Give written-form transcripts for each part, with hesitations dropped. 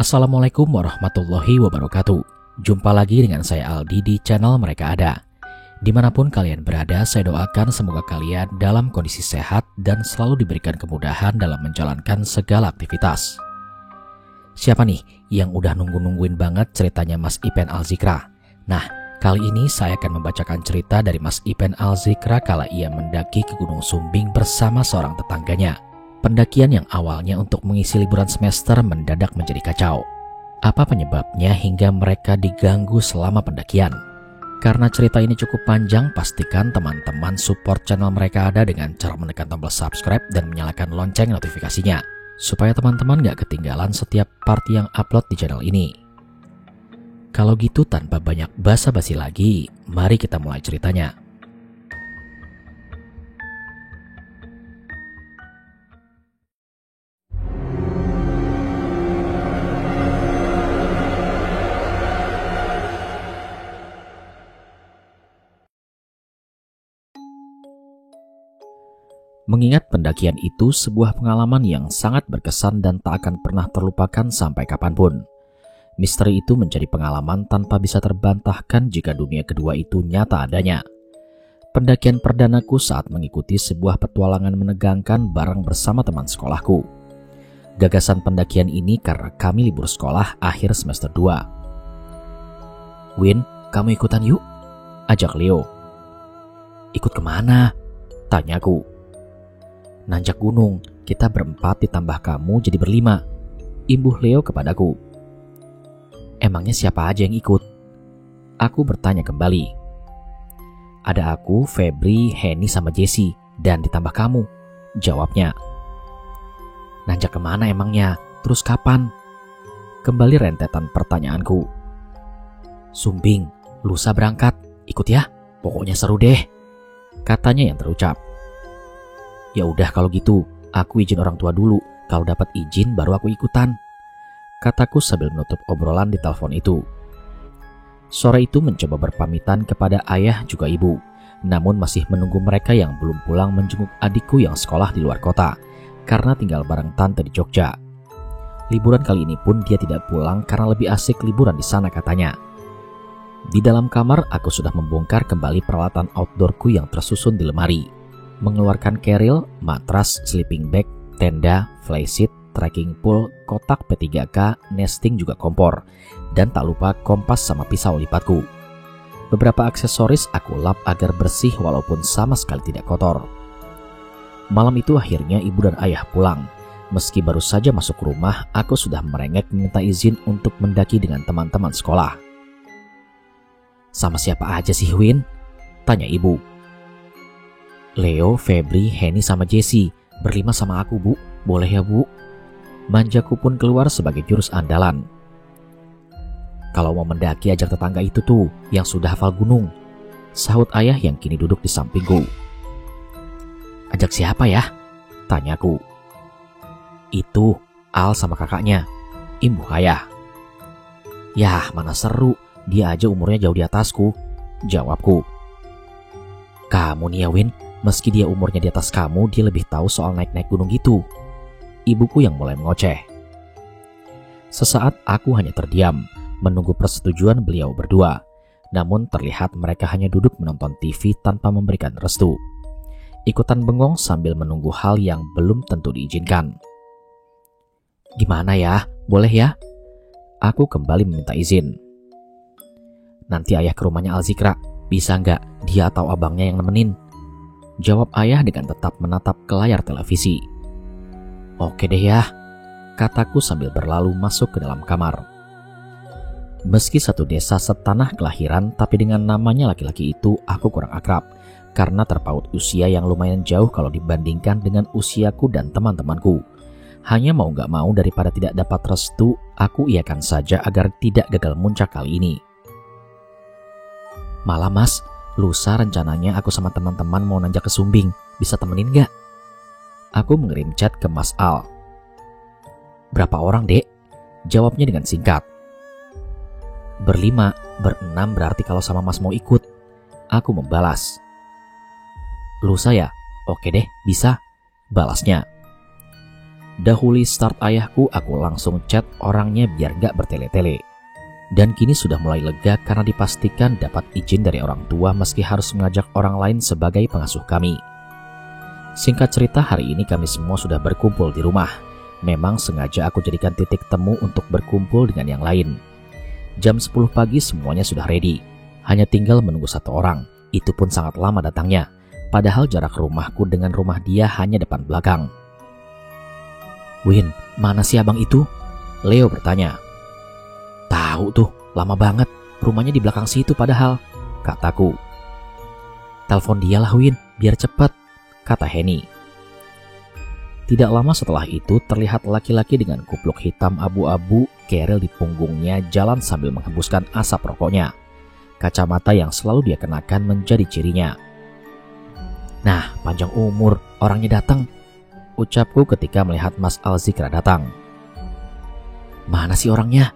Assalamualaikum warahmatullahi wabarakatuh. Jumpa lagi dengan saya Aldi di channel Mereka Ada. Dimanapun kalian berada, saya doakan semoga kalian dalam kondisi sehat dan selalu diberikan kemudahan dalam menjalankan segala aktivitas. Siapa nih yang udah nungguin banget ceritanya Mas Ipen Alzikra? Nah, kali ini saya akan membacakan cerita dari Mas Ipen Alzikra kala ia mendaki ke Gunung Sumbing bersama seorang tetangganya. Pendakian yang awalnya untuk mengisi liburan semester mendadak menjadi kacau. Apa penyebabnya hingga mereka diganggu selama pendakian? Karena cerita ini cukup panjang, pastikan teman-teman support channel Mereka Ada dengan cara menekan tombol subscribe dan menyalakan lonceng notifikasinya, supaya teman-teman gak ketinggalan setiap part yang upload di channel ini. Kalau gitu tanpa banyak basa-basi lagi, mari kita mulai ceritanya. Mengingat pendakian itu sebuah pengalaman yang sangat berkesan dan tak akan pernah terlupakan sampai kapanpun. Misteri itu menjadi pengalaman tanpa bisa terbantahkan jika dunia kedua itu nyata adanya. Pendakian perdanaku saat mengikuti sebuah petualangan menegangkan bareng bersama teman sekolahku. Gagasan pendakian ini karena kami libur sekolah akhir semester 2. "Win, kamu ikutan yuk?" ajak Leo. "Ikut kemana?" tanyaku. "Nanjak gunung, kita berempat ditambah kamu jadi berlima," imbuh Leo kepadaku. "Emangnya siapa aja yang ikut?" Aku bertanya kembali. "Ada aku, Febri, Henny sama Jesse, dan ditambah kamu," jawabnya. "Nanjak kemana emangnya? Terus kapan?" Kembali rentetan pertanyaanku. "Sumbing, lusa berangkat, ikut ya, pokoknya seru deh," katanya yang terucap. "Ya udah kalau gitu, aku izin orang tua dulu. Kalau dapat izin baru aku ikutan," kataku sambil menutup obrolan di telepon itu. Sore itu mencoba berpamitan kepada ayah juga ibu, namun masih menunggu mereka yang belum pulang menjenguk adikku yang sekolah di luar kota, karena tinggal bareng tante di Jogja. Liburan kali ini pun dia tidak pulang karena lebih asik liburan di sana katanya. Di dalam kamar aku sudah membongkar kembali peralatan outdoorku yang tersusun di lemari. Mengeluarkan keril, matras, sleeping bag, tenda, flysheet, trekking pole, kotak P3K, nesting juga kompor, dan tak lupa kompas sama pisau lipatku. Beberapa aksesoris aku lap agar bersih walaupun sama sekali tidak kotor. Malam itu akhirnya ibu dan ayah pulang. Meski baru saja masuk rumah, aku sudah merengek meminta izin untuk mendaki dengan teman-teman sekolah. "Sama siapa aja sih, Win?" tanya ibu. "Leo, Febri, Henny sama Jesse, berlima sama aku, Bu. Boleh ya, Bu?" Manjaku pun keluar sebagai jurus andalan. "Kalau mau mendaki ajak tetangga itu tuh, yang sudah hafal gunung," sahut ayah yang kini duduk di sampingku. "Ajak siapa ya?" tanyaku. "Itu, Al sama kakaknya," imbuh ayah. "Yah, mana seru, dia aja umurnya jauh di atasku," jawabku. "Kamu nih ya, Win, meski dia umurnya di atas kamu, dia lebih tahu soal naik-naik gunung gitu," ibuku yang mulai mengoceh. Sesaat aku hanya terdiam, menunggu persetujuan beliau berdua. Namun terlihat mereka hanya duduk menonton TV tanpa memberikan restu. Ikutan bengong sambil menunggu hal yang belum tentu diizinkan. "Gimana ya? Boleh ya?" Aku kembali meminta izin. "Nanti ayah ke rumahnya Alzikra, bisa nggak dia atau abangnya yang nemenin?" jawab ayah dengan tetap menatap ke layar televisi. "Oke deh ya," kataku sambil berlalu masuk ke dalam kamar. Meski satu desa setanah kelahiran, tapi dengan namanya laki-laki itu aku kurang akrab, karena terpaut usia yang lumayan jauh kalau dibandingkan dengan usiaku dan teman-temanku. Hanya mau gak mau daripada tidak dapat restu, aku iakan saja agar tidak gagal muncak kali ini. "Malam Mas, lusa rencananya aku sama teman-teman mau nanjak ke Sumbing, bisa temenin gak?" Aku mengirim chat ke Mas Al. "Berapa orang, Dek?" jawabnya dengan singkat. "Berlima, berenam berarti kalau sama Mas mau ikut," aku membalas. "Lusa ya? Oke deh, bisa," balasnya. Dahuli start ayahku, aku langsung chat orangnya biar gak bertele-tele. Dan kini sudah mulai lega karena dipastikan dapat izin dari orang tua meski harus mengajak orang lain sebagai pengasuh kami. Singkat cerita, hari ini kami semua sudah berkumpul di rumah. Memang sengaja aku jadikan titik temu untuk berkumpul dengan yang lain. Jam 10 pagi semuanya sudah ready. Hanya tinggal menunggu satu orang. Itu pun sangat lama datangnya. Padahal jarak rumahku dengan rumah dia hanya depan belakang. "Win, mana sih abang itu?" Leo bertanya. "Tahu tuh, lama banget. Rumahnya di belakang situ padahal," kataku. "Telepon dia lah Win, biar cepat," kata Henny. Tidak lama setelah itu terlihat laki-laki dengan kupluk hitam abu-abu keril di punggungnya jalan sambil menghembuskan asap rokoknya. Kacamata yang selalu dia kenakan menjadi cirinya. "Nah, panjang umur, orangnya datang," ucapku ketika melihat Mas Alzikra datang. "Mana sih orangnya?"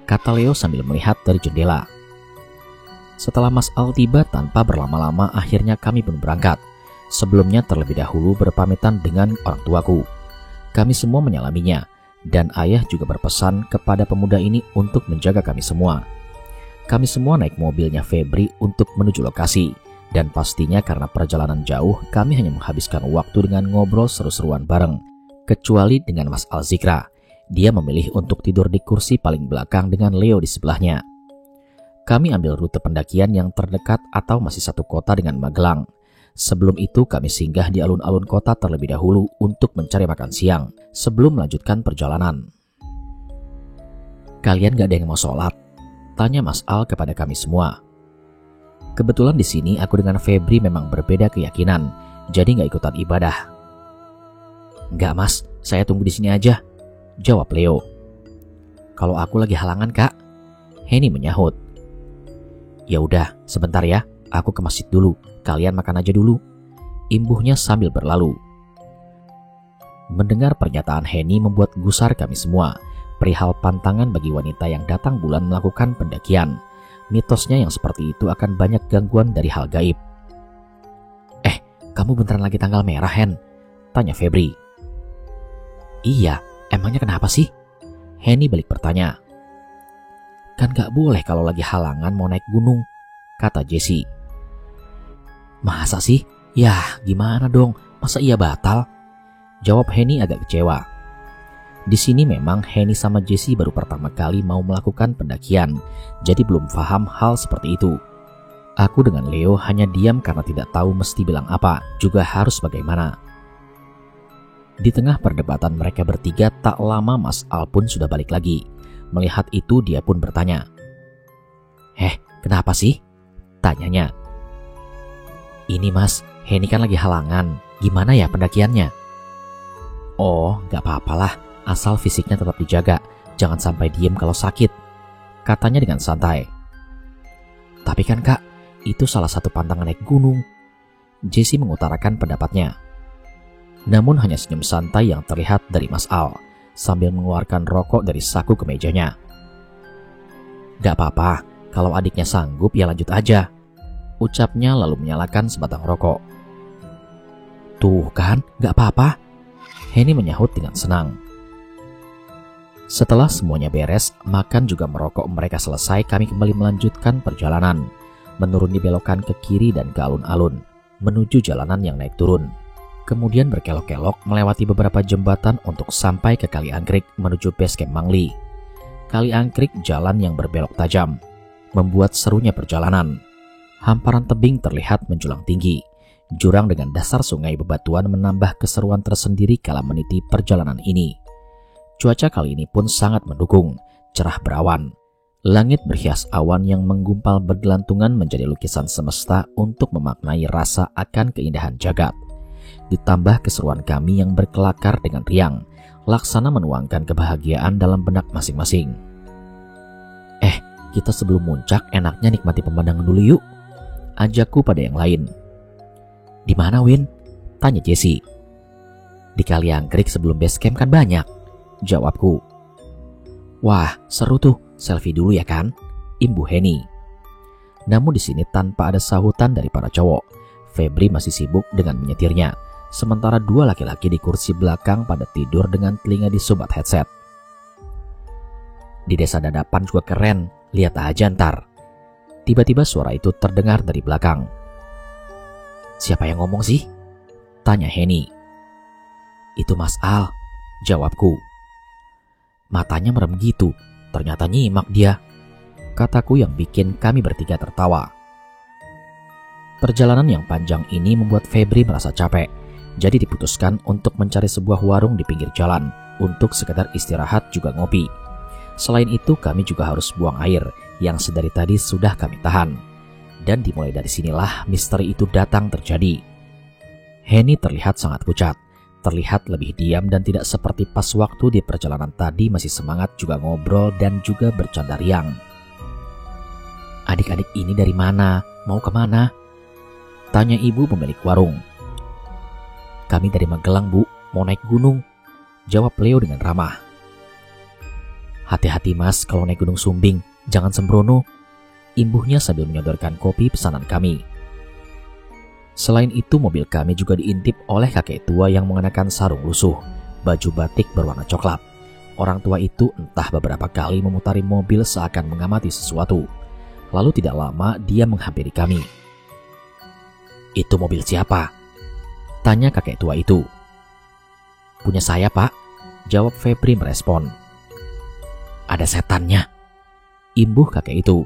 kata Leo sambil melihat dari jendela. Setelah Mas Al tiba tanpa berlama-lama, akhirnya kami pun berangkat. Sebelumnya terlebih dahulu berpamitan dengan orang tuaku. Kami semua menyalaminya, dan ayah juga berpesan kepada pemuda ini untuk menjaga kami semua. Kami semua naik mobilnya Febri untuk menuju lokasi, dan pastinya karena perjalanan jauh, kami hanya menghabiskan waktu dengan ngobrol seru-seruan bareng. Kecuali dengan Mas Alzikra, dia memilih untuk tidur di kursi paling belakang dengan Leo di sebelahnya. Kami ambil rute pendakian yang terdekat atau masih satu kota dengan Magelang. Sebelum itu kami singgah di alun-alun kota terlebih dahulu untuk mencari makan siang sebelum melanjutkan perjalanan. "Kalian gak ada yang mau sholat?" tanya Mas Al kepada kami semua. Kebetulan di sini aku dengan Febri memang berbeda keyakinan, jadi gak ikutan ibadah. "Enggak Mas, saya tunggu di sini aja," jawab Leo. "Kalau aku lagi halangan Kak," Henny menyahut. "Ya udah, sebentar ya, aku ke masjid dulu. Kalian makan aja dulu," imbuhnya sambil berlalu. Mendengar pernyataan Henny membuat gusar kami semua. Perihal pantangan bagi wanita yang datang bulan melakukan pendakian. Mitosnya yang seperti itu akan banyak gangguan dari hal gaib. "Kamu beneran lagi tanggal merah, Hen?" tanya Febri. "Iya, emangnya kenapa sih?" Henny balik bertanya. "Kan gak boleh kalau lagi halangan mau naik gunung," kata Jessie. "Masa sih? Yah, gimana dong? Masa iya batal?" jawab Henny agak kecewa. Di sini memang Henny sama Jessie baru pertama kali mau melakukan pendakian, jadi belum paham hal seperti itu. Aku dengan Leo hanya diam karena tidak tahu mesti bilang apa, juga harus bagaimana. Di tengah perdebatan mereka bertiga, tak lama Mas Al pun sudah balik lagi. Melihat itu dia pun bertanya. Kenapa sih?" tanyanya. "Ini Mas, Henny kan lagi halangan. Gimana ya pendakiannya?" "Oh, gak apa-apalah, asal fisiknya tetap dijaga. Jangan sampai diem kalau sakit," katanya dengan santai. "Tapi kan Kak, itu salah satu pantangan naik gunung," Jessie mengutarakan pendapatnya. Namun hanya senyum santai yang terlihat dari Mas Al, sambil mengeluarkan rokok dari saku kemejanya. "Gak apa-apa, kalau adiknya sanggup ya lanjut aja," ucapnya lalu menyalakan sebatang rokok. "Tuh kan, gak apa-apa," Henny menyahut dengan senang. Setelah semuanya beres, makan juga merokok mereka selesai, kami kembali melanjutkan perjalanan, menuruni belokan ke kiri dan ke alun-alun, menuju jalanan yang naik turun. Kemudian berkelok-kelok melewati beberapa jembatan untuk sampai ke Kali Angkrik menuju base camp Mangli. Kali Angkrik jalan yang berbelok tajam, membuat serunya perjalanan. Hamparan tebing terlihat menjulang tinggi. Jurang dengan dasar sungai bebatuan menambah keseruan tersendiri kala meniti perjalanan ini. Cuaca kali ini pun sangat mendukung, cerah berawan. Langit berhias awan yang menggumpal bergelantungan menjadi lukisan semesta untuk memaknai rasa akan keindahan jagat. Ditambah keseruan kami yang berkelakar dengan riang, laksana menuangkan kebahagiaan dalam benak masing-masing. Kita sebelum muncak enaknya nikmati pemandangan dulu yuk, ajakku pada yang lain. "Di mana Win?" tanya Jessie. "Di Kali Angkrik sebelum base camp kan banyak," jawabku. "Wah, seru tuh, selfie dulu ya kan?" imbuh Henny. Namun di sini tanpa ada sahutan dari para cowok. Febri masih sibuk dengan menyetirnya, sementara dua laki-laki di kursi belakang pada tidur dengan telinga disumbat headset. Di desa dadapan juga keren, lihat aja ntar. Tiba-tiba suara itu terdengar dari belakang. Siapa yang ngomong sih? Tanya Henny. Itu Mas Al, jawabku. Matanya merem gitu, ternyata nyimak dia, kataku yang bikin kami bertiga tertawa. Perjalanan yang panjang ini membuat Febri merasa capek, jadi diputuskan untuk mencari sebuah warung di pinggir jalan untuk sekedar istirahat juga ngopi. Selain itu kami juga harus buang air yang sedari tadi sudah kami tahan. Dan dimulai dari sinilah misteri itu datang terjadi. Henny terlihat sangat pucat, terlihat lebih diam dan tidak seperti pas waktu di perjalanan tadi masih semangat juga ngobrol dan juga bercanda riang. Adik-adik ini dari mana? Mau kemana? Tanya ibu pemilik warung. Kami dari Magelang, Bu, mau naik gunung, jawab Leo dengan ramah. Hati-hati Mas kalau naik gunung Sumbing, jangan sembrono, imbuhnya sambil menyodorkan kopi pesanan kami. Selain itu mobil kami juga diintip oleh kakek tua yang mengenakan sarung lusuh, baju batik berwarna coklat. Orang tua itu entah beberapa kali memutari mobil seakan mengamati sesuatu. Lalu tidak lama dia menghampiri kami. Itu mobil siapa? Tanya kakek tua itu. Punya saya Pak, jawab Febri merespon. Ada setannya, imbuh kakek itu.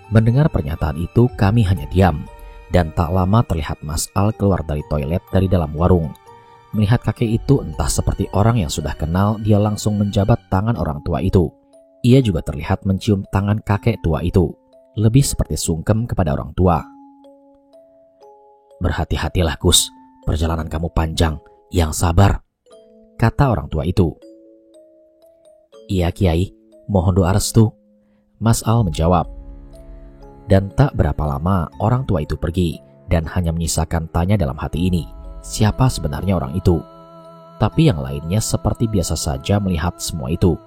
Mendengar pernyataan itu kami hanya diam, dan tak lama terlihat Mas Al keluar dari toilet dari dalam warung. Melihat kakek itu entah seperti orang yang sudah kenal, dia langsung menjabat tangan orang tua itu. Ia juga terlihat mencium tangan kakek tua itu, lebih seperti sungkem kepada orang tua. Berhati-hatilah Gus, perjalanan kamu panjang, yang sabar, kata orang tua itu. Iya Kiai, mohon doa restu, Mas Al menjawab. Dan tak berapa lama orang tua itu pergi dan hanya menyisakan tanya dalam hati ini, siapa sebenarnya orang itu? Tapi yang lainnya seperti biasa saja melihat semua itu.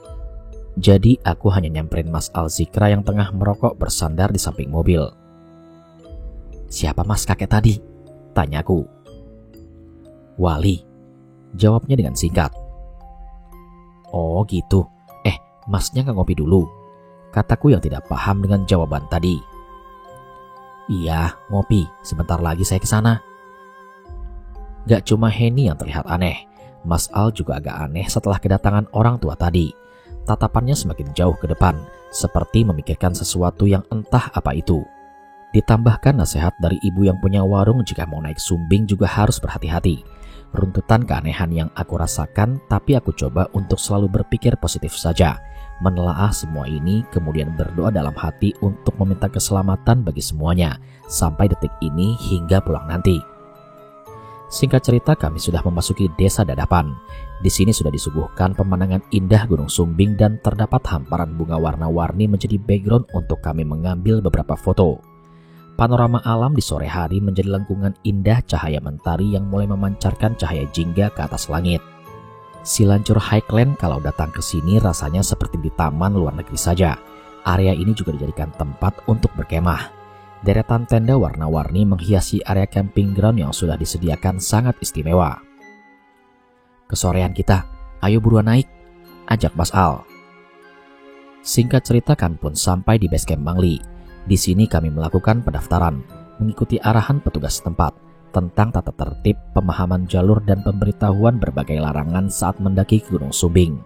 Jadi aku hanya nyamperin Mas Al Zikra yang tengah merokok bersandar di samping mobil. Siapa Mas kakek tadi? Tanyaku. Wali, jawabnya dengan singkat. Oh gitu, Masnya nggak ngopi dulu? Kataku yang tidak paham dengan jawaban tadi. Iya, ngopi. Sebentar lagi saya ke sana. Gak cuma Henny yang terlihat aneh. Mas Al juga agak aneh setelah kedatangan orang tua tadi. Tatapannya semakin jauh ke depan, seperti memikirkan sesuatu yang entah apa itu. Ditambahkan nasihat dari ibu yang punya warung jika mau naik Sumbing juga harus berhati-hati. Runtutan keanehan yang aku rasakan, tapi aku coba untuk selalu berpikir positif saja. Menelaah semua ini, kemudian berdoa dalam hati untuk meminta keselamatan bagi semuanya, sampai detik ini hingga pulang nanti. Singkat cerita, kami sudah memasuki desa Dadapan. Di sini sudah disuguhkan pemandangan indah Gunung Sumbing dan terdapat hamparan bunga warna-warni menjadi background untuk kami mengambil beberapa foto. Panorama alam di sore hari menjadi lengkungan indah cahaya mentari yang mulai memancarkan cahaya jingga ke atas langit. Silancur Highland kalau datang ke sini rasanya seperti di taman luar negeri saja. Area ini juga dijadikan tempat untuk berkemah. Deretan tenda warna-warni menghiasi area camping ground yang sudah disediakan sangat istimewa. Kesorean kita, ayo buruan naik, ajak Mas Al. Singkat cerita kami pun sampai di base camp Mangli. Di sini kami melakukan pendaftaran, mengikuti arahan petugas setempat tentang tata tertib, pemahaman jalur dan pemberitahuan berbagai larangan saat mendaki ke Gunung Sumbing.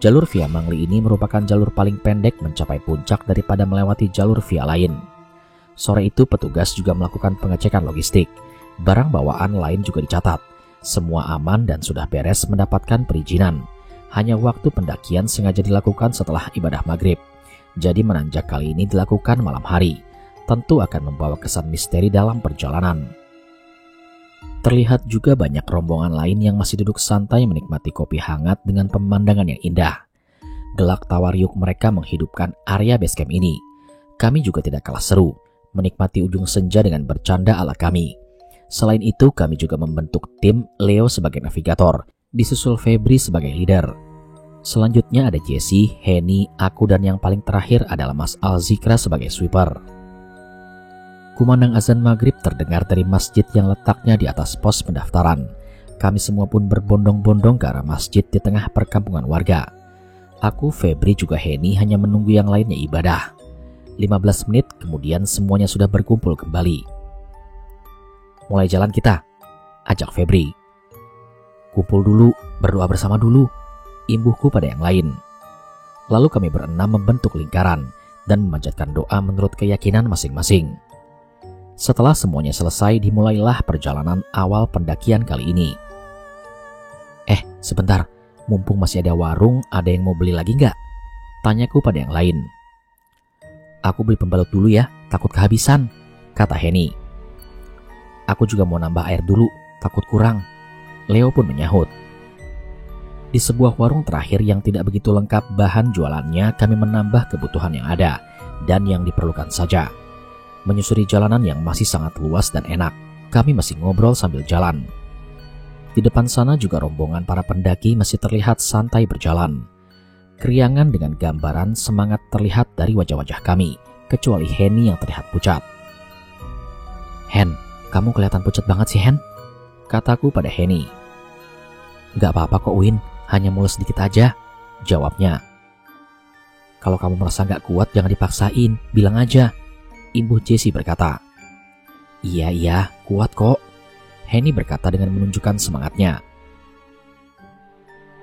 Jalur via Mangli ini merupakan jalur paling pendek mencapai puncak daripada melewati jalur via lain. Sore itu petugas juga melakukan pengecekan logistik. Barang bawaan lain juga dicatat. Semua aman dan sudah beres mendapatkan perizinan. Hanya waktu pendakian sengaja dilakukan setelah ibadah maghrib. Jadi menanjak kali ini dilakukan malam hari. Tentu akan membawa kesan misteri dalam perjalanan. Terlihat juga banyak rombongan lain yang masih duduk santai menikmati kopi hangat dengan pemandangan yang indah. Gelak tawariuk mereka menghidupkan area base camp ini. Kami juga tidak kalah seru, menikmati ujung senja dengan bercanda ala kami. Selain itu, kami juga membentuk tim, Leo sebagai navigator, disusul Febri sebagai leader. Selanjutnya ada Jessie, Henny, aku dan yang paling terakhir adalah Mas Al Zikra sebagai sweeper. Kumandang azan maghrib terdengar dari masjid yang letaknya di atas pos pendaftaran. Kami semua pun berbondong-bondong ke arah masjid di tengah perkampungan warga. Aku, Febri, juga Henny hanya menunggu yang lainnya ibadah. 15 menit kemudian semuanya sudah berkumpul kembali. Mulai jalan kita, ajak Febri. Kumpul dulu, berdoa bersama dulu, imbuhku pada yang lain. Lalu kami berenam membentuk lingkaran dan memanjatkan doa menurut keyakinan masing-masing. Setelah semuanya selesai, dimulailah perjalanan awal pendakian kali ini. Sebentar, mumpung masih ada warung, ada yang mau beli lagi nggak? Tanyaku pada yang lain. Aku beli pembalut dulu ya, takut kehabisan, kata Henny. Aku juga mau nambah air dulu, takut kurang. Leo pun menyahut. Di sebuah warung terakhir yang tidak begitu lengkap bahan jualannya, kami menambah kebutuhan yang ada dan yang diperlukan saja. Menyusuri jalanan yang masih sangat luas dan enak, kami masih ngobrol sambil jalan. Di depan sana juga rombongan para pendaki masih terlihat santai berjalan. Keriangan dengan gambaran semangat terlihat dari wajah-wajah kami, kecuali Henny yang terlihat pucat. Hen, kamu kelihatan pucat banget sih Hen, kataku pada Henny. Gak apa-apa kok Win, hanya mules sedikit aja, jawabnya. Kalau kamu merasa gak kuat jangan dipaksain, bilang aja, imbuh Jessie berkata. Iya, kuat kok, Henny berkata dengan menunjukkan semangatnya.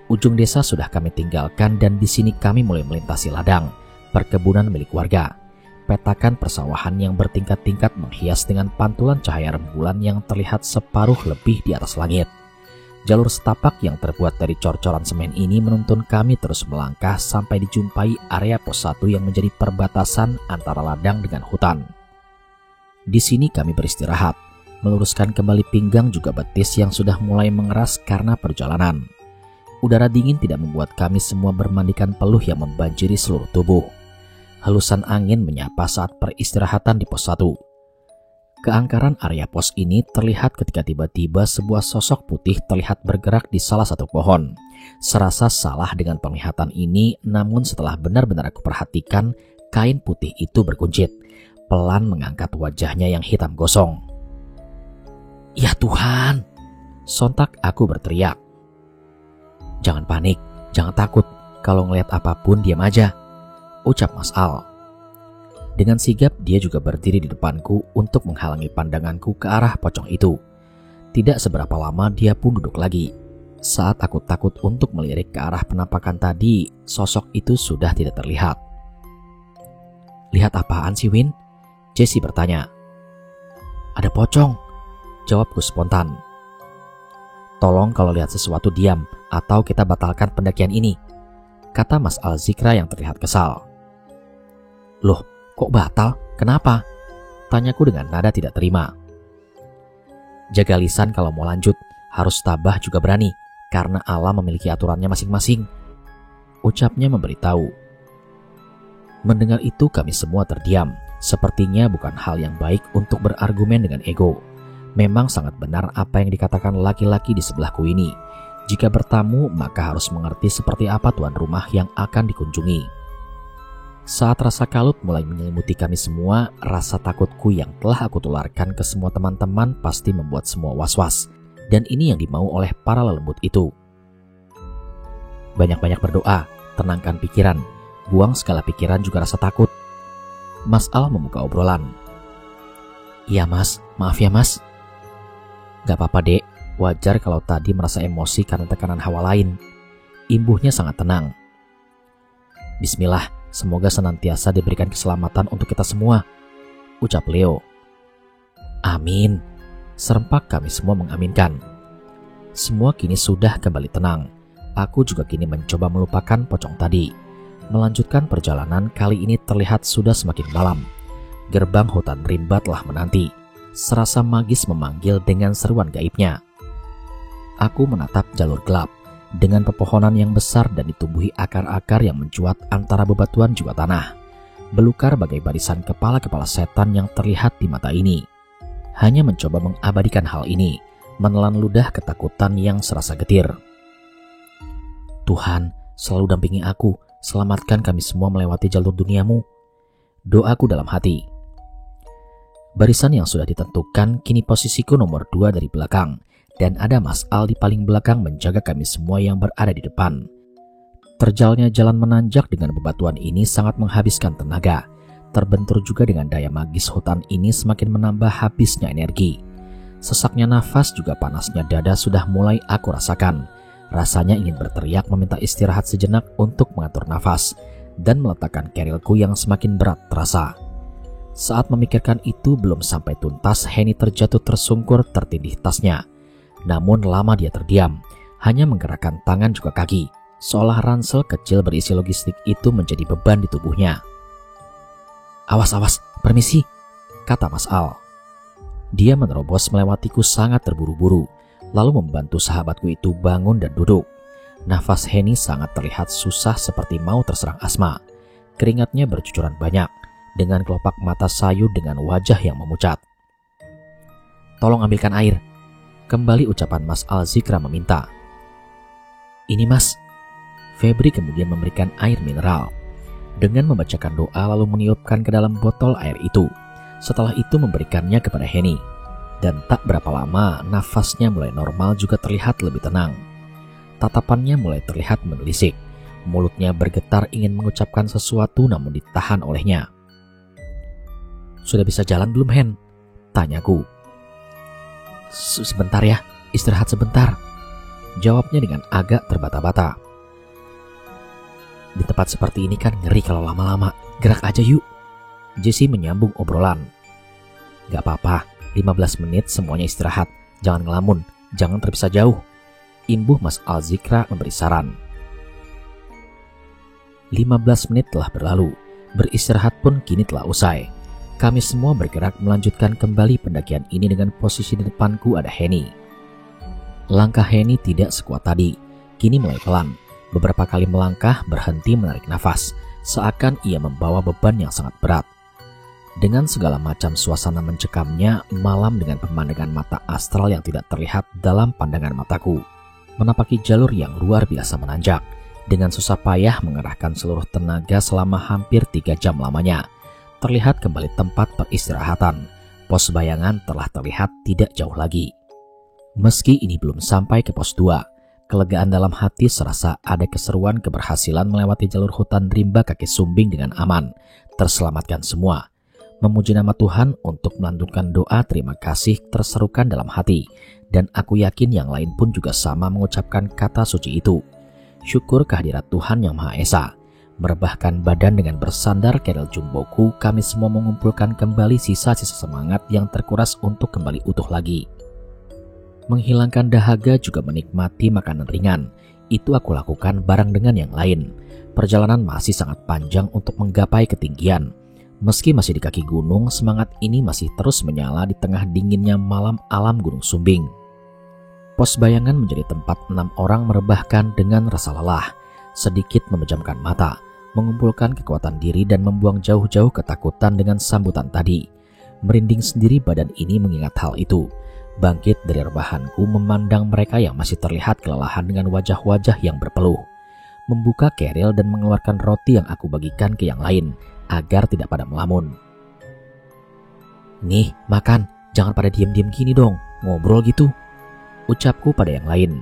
Ujung desa sudah kami tinggalkan dan di sini kami mulai melintasi ladang, perkebunan milik warga. Petakan persawahan yang bertingkat-tingkat menghias dengan pantulan cahaya rembulan yang terlihat separuh lebih di atas langit. Jalur setapak yang terbuat dari cor-coran semen ini menuntun kami terus melangkah sampai dijumpai area pos 1 yang menjadi perbatasan antara ladang dengan hutan. Di sini kami beristirahat, meluruskan kembali pinggang juga betis yang sudah mulai mengeras karena perjalanan. Udara dingin tidak membuat kami semua bermandikan peluh yang membanjiri seluruh tubuh. Helusan angin menyapa saat peristirahatan di pos 1. Keangkaran area pos ini terlihat ketika tiba-tiba sebuah sosok putih terlihat bergerak di salah satu pohon. Serasa salah dengan penglihatan ini, namun setelah benar-benar aku perhatikan, kain putih itu berkuncit, pelan mengangkat wajahnya yang hitam gosong. Ya Tuhan, sontak aku berteriak. Jangan panik, jangan takut, kalau ngelihat apapun diam aja, ucap Mas Al. Dengan sigap dia juga berdiri di depanku untuk menghalangi pandanganku ke arah pocong itu. Tidak seberapa lama dia pun duduk lagi. Saat aku takut untuk melirik ke arah penampakan tadi, sosok itu sudah tidak terlihat. Lihat apaan sih Win? Jessie bertanya. Ada pocong, jawabku spontan. Tolong kalau lihat sesuatu diam atau kita batalkan pendakian ini, kata Mas Al Zikra yang terlihat kesal. Loh, kok batal? Kenapa? Tanyaku dengan nada tidak terima. Jaga lisan kalau mau lanjut, harus tabah juga berani, karena alam memiliki aturannya masing-masing, ucapnya memberitahu. Mendengar itu kami semua terdiam. Sepertinya bukan hal yang baik untuk berargumen dengan ego. Memang sangat benar apa yang dikatakan laki-laki di sebelahku ini. Jika bertamu maka harus mengerti seperti apa tuan rumah yang akan dikunjungi. Saat rasa kalut mulai menyelimuti kami semua, rasa takutku yang telah aku tularkan ke semua teman-teman pasti membuat semua was-was. Dan ini yang dimau oleh para lelembut itu. Banyak-banyak berdoa, tenangkan pikiran, buang segala pikiran juga rasa takut. Mas Al membuka obrolan. Iya Mas, maaf ya Mas. Gak apa-apa dek, wajar kalau tadi merasa emosi karena tekanan hawa lain. Imbuhnya sangat tenang. Bismillah, semoga senantiasa diberikan keselamatan untuk kita semua, ucap Leo. Amin, serempak kami semua mengaminkan. Semua kini sudah kembali tenang. Aku juga kini mencoba melupakan pocong tadi. Melanjutkan perjalanan kali ini terlihat sudah semakin malam. Gerbang hutan rimba telah menanti. Serasa magis memanggil dengan seruan gaibnya. Aku menatap jalur gelap dengan pepohonan yang besar dan ditumbuhi akar-akar yang mencuat antara bebatuan juga tanah. Belukar bagai barisan kepala-kepala setan yang terlihat di mata ini. Hanya mencoba mengabadikan hal ini, menelan ludah ketakutan yang serasa getir. Tuhan, selalu dampingi aku. Selamatkan kami semua melewati jalur duniamu, doaku dalam hati. Barisan yang sudah ditentukan kini posisiku nomor 2 dari belakang, dan ada Mas Al di paling belakang menjaga kami semua yang berada di depan. Terjalnya jalan menanjak dengan bebatuan ini sangat menghabiskan tenaga. Terbentur juga dengan daya magis hutan ini semakin menambah habisnya energi. Sesaknya nafas juga panasnya dada sudah mulai aku rasakan. Rasanya ingin berteriak meminta istirahat sejenak untuk mengatur nafas dan meletakkan kerilku yang semakin berat terasa. Saat memikirkan itu belum sampai tuntas, Henny terjatuh tersungkur tertindih tasnya. Namun lama dia terdiam, hanya menggerakkan tangan juga kaki, seolah ransel kecil berisi logistik itu menjadi beban di tubuhnya. "Awas, permisi," kata Mas Al. Dia menerobos melewatiku sangat terburu-buru, lalu membantu sahabatku itu bangun dan duduk. Nafas Henny sangat terlihat susah seperti mau terserang asma. Keringatnya bercucuran banyak, dengan kelopak mata sayu dengan wajah yang memucat. "Tolong ambilkan air," kembali ucapan Mas Al Zikra meminta. "Ini Mas." Febri kemudian memberikan air mineral. Dengan membacakan doa lalu meniupkan ke dalam botol air itu. Setelah itu memberikannya kepada Henny. Dan tak berapa lama nafasnya mulai normal juga terlihat lebih tenang. Tatapannya mulai terlihat menelisik. Mulutnya bergetar ingin mengucapkan sesuatu namun ditahan olehnya. "Sudah bisa jalan belum, Hen?" tanyaku. "Sebentar ya, istirahat sebentar," jawabnya dengan agak terbata-bata. "Di tempat seperti ini kan ngeri kalau lama-lama. Gerak aja yuk." Jesse menyambung obrolan. "Gak apa-apa, 15 menit semuanya istirahat. Jangan ngelamun, jangan terpisah jauh," imbuh Mas Al Zikra memberi saran. 15 menit telah berlalu. Beristirahat pun kini telah usai. Kami semua bergerak melanjutkan kembali pendakian ini dengan posisi di depanku ada Henny. Langkah Henny tidak sekuat tadi. Kini mulai pelan. Beberapa kali melangkah berhenti menarik nafas. Seakan ia membawa beban yang sangat berat. Dengan segala macam suasana mencekamnya, malam dengan pemandangan mata astral yang tidak terlihat dalam pandangan mataku. Menapaki jalur yang luar biasa menanjak. Dengan susah payah mengerahkan seluruh tenaga selama hampir 3 jam lamanya. Terlihat kembali tempat peristirahatan. Pos bayangan telah terlihat tidak jauh lagi. Meski ini belum sampai ke pos 2, kelegaan dalam hati serasa ada keseruan keberhasilan melewati jalur hutan rimba kaki sumbing dengan aman. Terselamatkan semua. Memuji nama Tuhan untuk melantunkan doa terima kasih terserukan dalam hati. Dan aku yakin yang lain pun juga sama mengucapkan kata suci itu. Syukur kehadirat Tuhan Yang Maha Esa. Merebahkan badan dengan bersandar keril jumboku, kami semua mengumpulkan kembali sisa-sisa semangat yang terkuras untuk kembali utuh lagi. Menghilangkan dahaga juga menikmati makanan ringan. Itu aku lakukan bareng dengan yang lain. Perjalanan masih sangat panjang untuk menggapai ketinggian. Meski masih di kaki gunung, semangat ini masih terus menyala di tengah dinginnya malam alam Gunung Sumbing. Pos bayangan menjadi tempat 6 orang merebahkan dengan rasa lelah. Sedikit memejamkan mata, mengumpulkan kekuatan diri dan membuang jauh-jauh ketakutan dengan sambutan tadi. Merinding sendiri badan ini mengingat hal itu. Bangkit dari rebahanku memandang mereka yang masih terlihat kelelahan dengan wajah-wajah yang berpeluh. Membuka keril dan mengeluarkan roti yang aku bagikan ke yang lain agar tidak pada melamun. "Nih, makan, jangan pada diam-diam gini dong, ngobrol gitu," ucapku pada yang lain.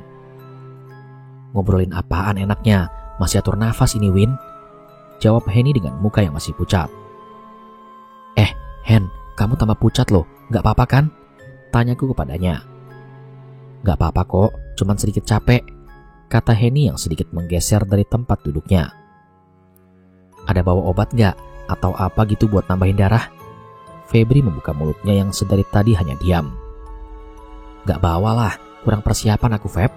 "Ngobrolin apaan enaknya? Masih atur nafas ini, Win," jawab Henny dengan muka yang masih pucat. Hen, kamu tambah pucat loh, gak apa-apa kan?" tanyaku kepadanya. "Gak apa-apa kok, cuman sedikit capek," kata Henny yang sedikit menggeser dari tempat duduknya. "Ada bawa obat gak? Atau apa gitu buat nambahin darah?" Febri membuka mulutnya yang sedari tadi hanya diam. "Gak bawalah, kurang persiapan aku, Feb,"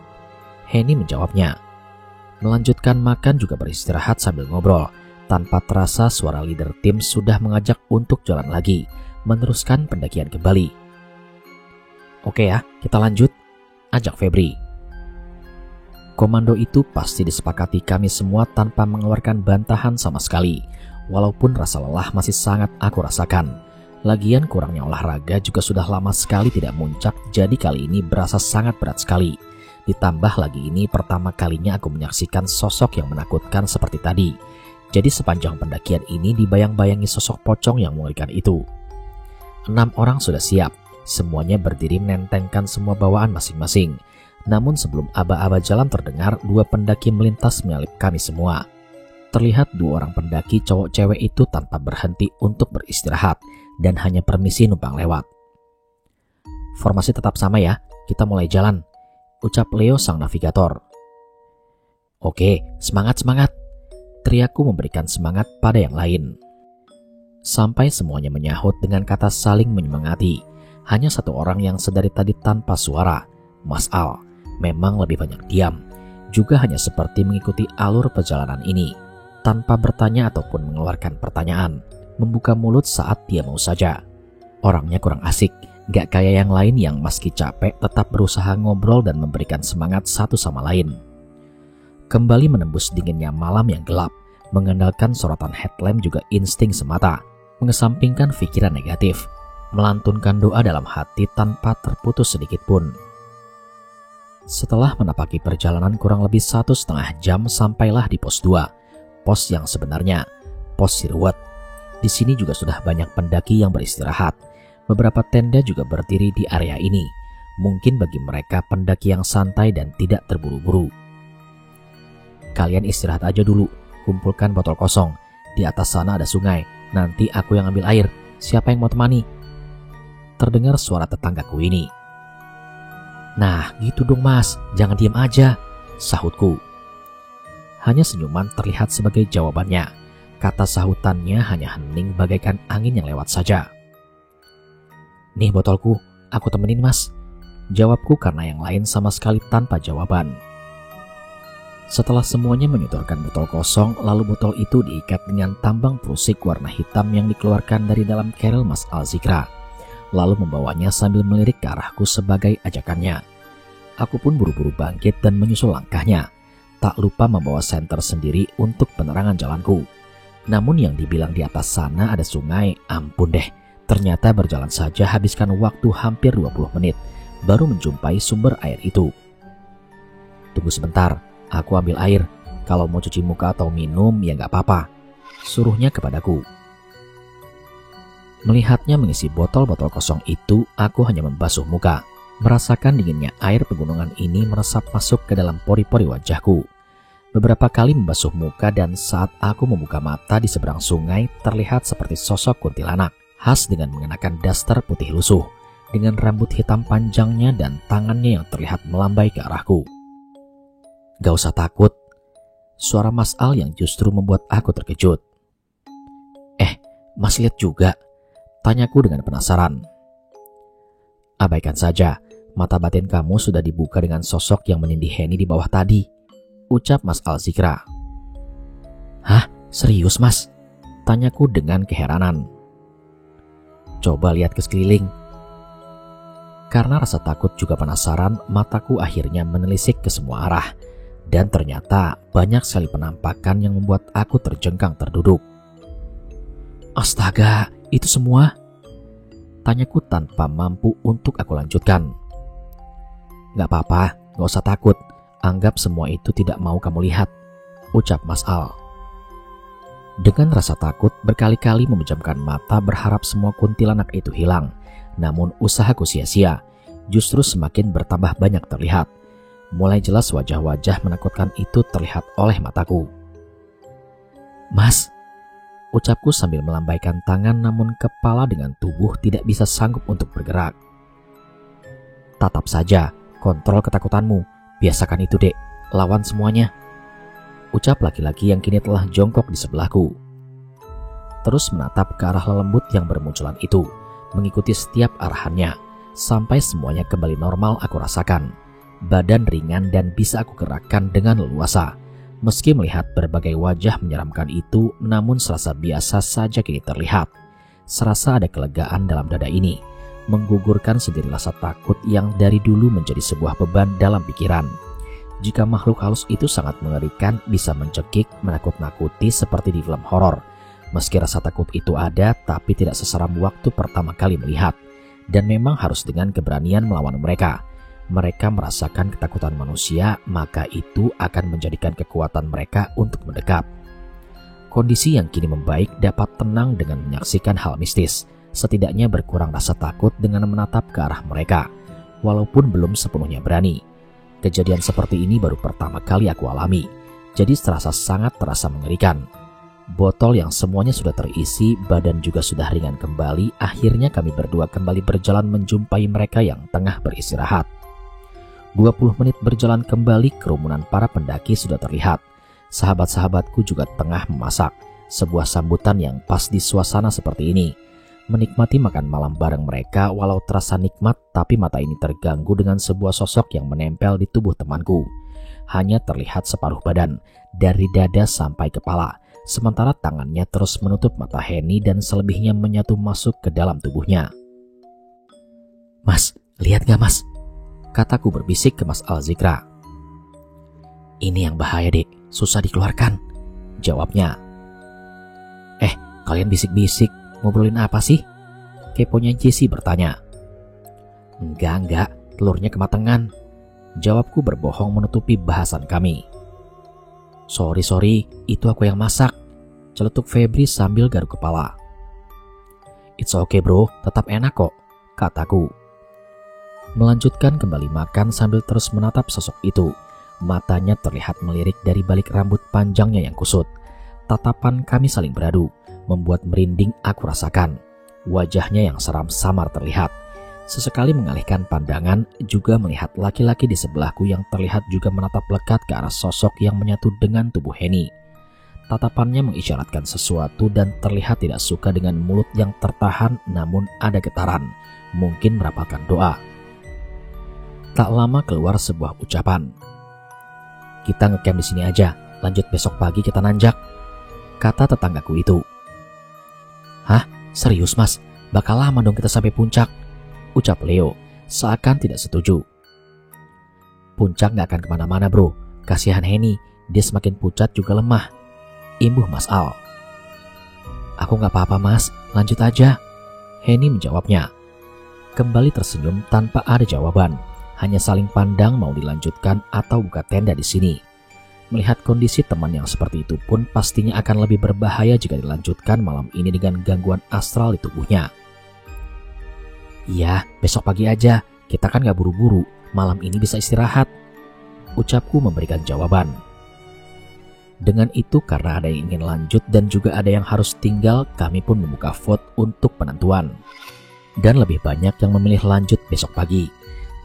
Henny menjawabnya. Melanjutkan makan juga beristirahat sambil ngobrol. Tanpa terasa suara leader tim sudah mengajak untuk jalan lagi, meneruskan pendakian kembali. "Oke ya, kita lanjut," ajak Febri. Komando itu pasti disepakati kami semua tanpa mengeluarkan bantahan sama sekali. Walaupun rasa lelah masih sangat aku rasakan. Lagian kurangnya olahraga juga sudah lama sekali tidak muncak, jadi kali ini berasa sangat berat sekali. Ditambah lagi ini pertama kalinya aku menyaksikan sosok yang menakutkan seperti tadi. Jadi sepanjang pendakian ini dibayang-bayangi sosok pocong yang mengerikan itu. 6 orang sudah siap. Semuanya berdiri menentengkan semua bawaan masing-masing. Namun sebelum aba-aba jalan terdengar, 2 pendaki melintas menyalip kami semua. Terlihat 2 orang pendaki cowok cewek itu tanpa berhenti untuk beristirahat dan hanya permisi numpang lewat. "Formasi tetap sama ya, kita mulai jalan," ucap Leo sang navigator. "Oke, semangat-semangat," teriakku memberikan semangat pada yang lain. Sampai semuanya menyahut dengan kata saling menyemangati. Hanya 1 orang yang sedari tadi tanpa suara, Mas Al, memang lebih banyak diam. Juga hanya seperti mengikuti alur perjalanan ini, tanpa bertanya ataupun mengeluarkan pertanyaan, membuka mulut saat dia mau saja. Orangnya kurang asik, gak kayak yang lain yang meski capek tetap berusaha ngobrol dan memberikan semangat satu sama lain. Kembali menembus dinginnya malam yang gelap, mengandalkan sorotan headlamp juga insting semata, mengesampingkan pikiran negatif, melantunkan doa dalam hati tanpa terputus sedikit pun. Setelah menapaki perjalanan kurang lebih 1,5 jam sampailah di pos 2, pos yang sebenarnya, pos Sirwet. Di sini juga sudah banyak pendaki yang beristirahat. Beberapa tenda juga berdiri di area ini, mungkin bagi mereka pendaki yang santai dan tidak terburu-buru. "Kalian istirahat aja dulu, kumpulkan botol kosong. Di atas sana ada sungai, nanti aku yang ambil air. Siapa yang mau temani?" Terdengar suara tetanggaku ini. "Nah gitu dong mas, jangan diam aja," sahutku. Hanya senyuman terlihat sebagai jawabannya. Kata sahutannya hanya hening bagaikan angin yang lewat saja. "Nih botolku, aku temenin mas," jawabku karena yang lain sama sekali tanpa jawaban. Setelah semuanya menyetorkan botol kosong, lalu botol itu diikat dengan tambang prusik warna hitam yang dikeluarkan dari dalam kerel Mas Al-Zikra, lalu membawanya sambil melirik ke arahku sebagai ajakannya. Aku pun buru-buru bangkit dan menyusul langkahnya, tak lupa membawa senter sendiri untuk penerangan jalanku. Namun yang dibilang di atas sana ada sungai, ampun deh, ternyata berjalan saja habiskan waktu hampir 20 menit, baru menjumpai sumber air itu. "Tunggu sebentar, aku ambil air. Kalau mau cuci muka atau minum ya gak apa-apa," suruhnya kepadaku. Melihatnya mengisi botol-botol kosong itu, aku hanya membasuh muka. Merasakan dinginnya air pegunungan ini meresap masuk ke dalam pori-pori wajahku. Beberapa kali membasuh muka dan saat aku membuka mata di seberang sungai terlihat seperti sosok kuntilanak, khas dengan mengenakan daster putih lusuh, dengan rambut hitam panjangnya dan tangannya yang terlihat melambai ke arahku. "Gak usah takut," suara Mas Al yang justru membuat aku terkejut. Mas lihat juga?" tanyaku dengan penasaran. "Abaikan saja, mata batin kamu sudah dibuka dengan sosok yang menindih Henny di bawah tadi," ucap Mas Al-Zikra. "Hah? Serius mas?" tanyaku dengan keheranan. "Coba lihat ke sekeliling." Karena rasa takut juga penasaran, mataku akhirnya menelisik ke semua arah. Dan ternyata banyak sekali penampakan yang membuat aku terjengkang terduduk. "Astaga, itu semua?" tanyaku tanpa mampu untuk aku lanjutkan. "Gak apa-apa, gak usah takut. Anggap semua itu tidak mau kamu lihat," ucap Mas Al. Dengan rasa takut, berkali-kali memejamkan mata berharap semua kuntilanak itu hilang. Namun usahaku sia-sia, justru semakin bertambah banyak terlihat. Mulai jelas wajah-wajah menakutkan itu terlihat oleh mataku. "Mas," ucapku sambil melambaikan tangan namun kepala dengan tubuh tidak bisa sanggup untuk bergerak. "Tatap saja, kontrol ketakutanmu. Biasakan itu dek, lawan semuanya," ucap laki-laki yang kini telah jongkok di sebelahku. Terus menatap ke arah lembut yang bermunculan itu, mengikuti setiap arahannya, sampai semuanya kembali normal aku rasakan. Badan ringan dan bisa aku gerakkan dengan leluasa. Meski melihat berbagai wajah menyeramkan itu, namun serasa biasa saja kini terlihat. Serasa ada kelegaan dalam dada ini, menggugurkan sendiri rasa takut yang dari dulu menjadi sebuah beban dalam pikiran. Jika makhluk halus itu sangat mengerikan, bisa mencekik, menakut-nakuti seperti di film horor. Meski rasa takut itu ada, tapi tidak seseram waktu pertama kali melihat. Dan memang harus dengan keberanian melawan mereka. Mereka merasakan ketakutan manusia, maka itu akan menjadikan kekuatan mereka untuk mendekat. Kondisi yang kini membaik dapat tenang dengan menyaksikan hal mistis. setidaknya berkurang rasa takut dengan menatap ke arah mereka, walaupun belum sepenuhnya berani. Kejadian seperti ini baru pertama kali aku alami, jadi sangat terasa mengerikan. Botol yang semuanya sudah terisi, badan juga sudah ringan kembali. Akhirnya kami berdua kembali berjalan menjumpai mereka yang tengah beristirahat. 20 menit berjalan kembali, kerumunan para pendaki sudah terlihat. Sahabat-sahabatku juga tengah memasak, sebuah sambutan yang pas di suasana seperti ini. Menikmati makan malam bareng mereka, walau terasa nikmat, tapi mata ini terganggu dengan sebuah sosok yang menempel di tubuh temanku. Hanya terlihat separuh badan, dari dada sampai kepala, sementara tangannya terus menutup mata Henny dan selebihnya menyatu masuk ke dalam tubuhnya. "Mas, lihat gak mas?" kataku berbisik ke Mas Al-Zikra. "Ini yang bahaya dek, susah dikeluarkan," jawabnya. Kalian bisik-bisik, ngobrolin apa sih?" keponya Jesse bertanya. Enggak, telurnya kematangan," jawabku berbohong menutupi bahasan kami. Sorry, itu aku yang masak," celetuk Febri sambil garuk kepala. "It's okay bro, tetap enak kok," kataku. Melanjutkan kembali makan sambil terus menatap sosok itu. Matanya terlihat melirik dari balik rambut panjangnya yang kusut. Tatapan kami saling beradu, membuat merinding aku rasakan. Wajahnya yang seram samar terlihat. Sesekali mengalihkan pandangan, juga melihat laki-laki di sebelahku yang terlihat juga menatap lekat ke arah sosok yang menyatu dengan tubuh Henny. Tatapannya mengisyaratkan sesuatu dan terlihat tidak suka dengan mulut yang tertahan namun ada getaran, mungkin merapalkan doa. Tak lama keluar sebuah ucapan. "Kita ngecamp di sini aja, lanjut besok pagi kita nanjak," kata tetanggaku itu. "Hah? Serius mas? Bakal lama dong kita sampai puncak," ucap Leo, seakan tidak setuju. "Puncak gak akan kemana-mana bro, kasihan Henny, dia semakin pucat juga lemah," imbuh Mas Al. "Aku gak apa-apa mas, lanjut aja," Henny menjawabnya. Kembali tersenyum tanpa ada jawaban, hanya saling pandang mau dilanjutkan atau buka tenda di sini. Melihat kondisi teman yang seperti itu pun pastinya akan lebih berbahaya jika dilanjutkan malam ini dengan gangguan astral di tubuhnya. "Iya, besok pagi aja, kita kan gak buru-buru, malam ini bisa istirahat," ucapku memberikan jawaban. Dengan itu karena ada yang ingin lanjut dan juga ada yang harus tinggal, kami pun membuka vote untuk penentuan. Dan lebih banyak yang memilih lanjut besok pagi.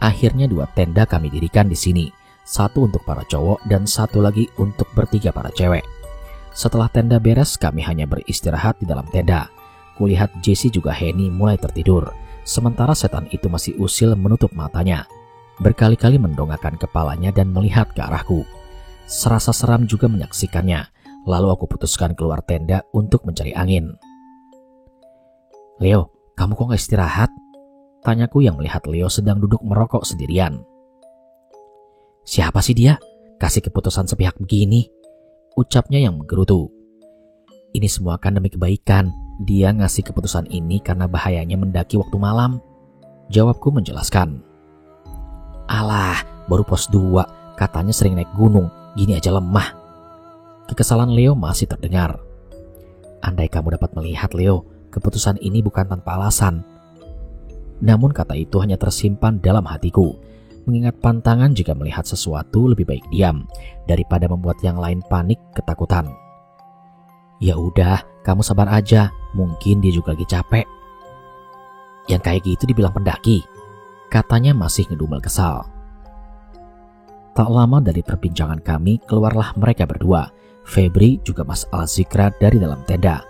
Akhirnya 2 tenda kami dirikan di sini. Satu untuk para cowok dan satu lagi untuk bertiga para cewek. Setelah tenda beres, kami hanya beristirahat di dalam tenda. Kulihat Jesse juga Henny mulai tertidur, sementara setan itu masih usil menutup matanya. Berkali-kali mendongakkan kepalanya dan melihat ke arahku. Serasa seram juga menyaksikannya, lalu aku putuskan keluar tenda untuk mencari angin. "Leo, kamu kok gak istirahat?" tanyaku yang melihat Leo sedang duduk merokok sendirian. "Siapa sih dia? Kasih keputusan sepihak begini," ucapnya yang menggerutu. "Ini semua kan demi kebaikan. Dia ngasih keputusan ini karena bahayanya mendaki waktu malam," jawabku menjelaskan. "Alah, baru pos 2, katanya sering naik gunung, gini aja lemah." Kekesalan Leo masih terdengar. "Andai kamu dapat melihat Leo, keputusan ini bukan tanpa alasan." Namun kata itu hanya tersimpan dalam hatiku. Mengingat pantangan jika melihat sesuatu lebih baik diam daripada membuat yang lain panik ketakutan. "Ya udah, kamu sabar aja, mungkin dia juga lagi capek." "Yang kayak gitu dibilang pendaki," katanya masih ngedumel kesal. Tak lama dari perbincangan kami, keluarlah mereka berdua, Febri juga Mas Al-Zikra dari dalam tenda,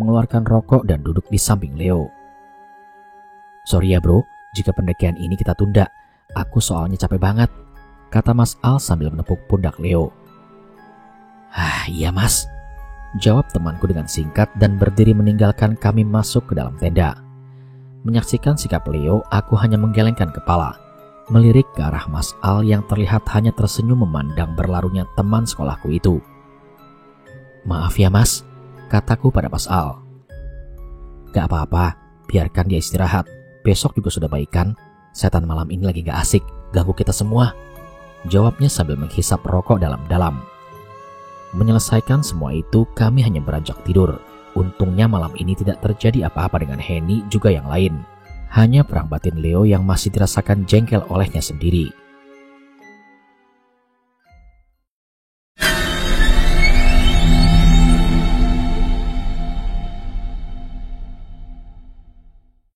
mengeluarkan rokok dan duduk di samping Leo. "Sorry ya bro, jika pendakian ini kita tunda. Aku soalnya capek banget," kata Mas Al sambil menepuk pundak Leo. Iya mas," jawab temanku dengan singkat dan berdiri meninggalkan kami masuk ke dalam tenda. Menyaksikan sikap Leo, aku hanya menggelengkan kepala, melirik ke arah Mas Al yang terlihat hanya tersenyum memandang berlarunya teman sekolahku itu. "Maaf ya mas," kataku pada Mas Al. "Gak apa-apa, biarkan dia istirahat. Besok juga sudah baikan. Setan malam ini lagi gak asik, ganggu kita semua," jawabnya sambil menghisap rokok dalam-dalam. Menyelesaikan semua itu, kami hanya beranjak tidur. Untungnya malam ini tidak terjadi apa-apa dengan Henny juga yang lain. Hanya perang batin Leo yang masih dirasakan jengkel olehnya sendiri.